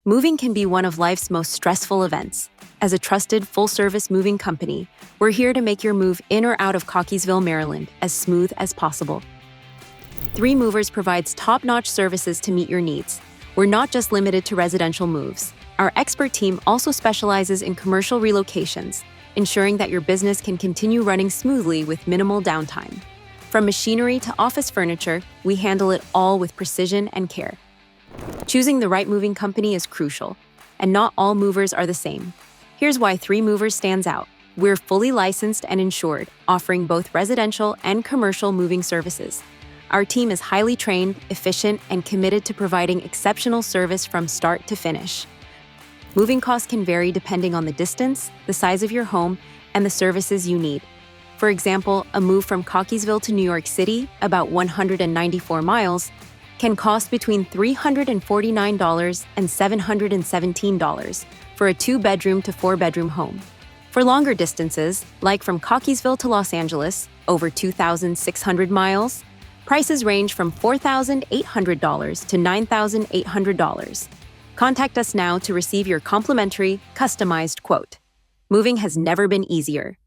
Moving can be one of life's most stressful events. As a trusted, full-service moving company, we're here to make your move in or out of Cockeysville, Maryland, as smooth as possible. 3 Movers provides top-notch services to meet your needs. We're not just limited to residential moves. Our expert team also specializes in commercial relocations, ensuring that your business can continue running smoothly with minimal downtime. From machinery to office furniture, we handle it all with precision and care. Choosing the right moving company is crucial, and not all movers are the same. Here's why 3 Movers stands out. We're fully licensed and insured, offering both residential and commercial moving services. Our team is highly trained, efficient, and committed to providing exceptional service from start to finish. Moving costs can vary depending on the distance, the size of your home, and the services you need. For example, a move from Cockeysville to New York City, about 194 miles, can cost between $349 and $717 for a 2-bedroom to 4-bedroom home. For longer distances, like from Cockeysville to Los Angeles, over 2,600 miles, prices range from $4,800 to $9,800. Contact us now to receive your complimentary, customized quote. Moving has never been easier.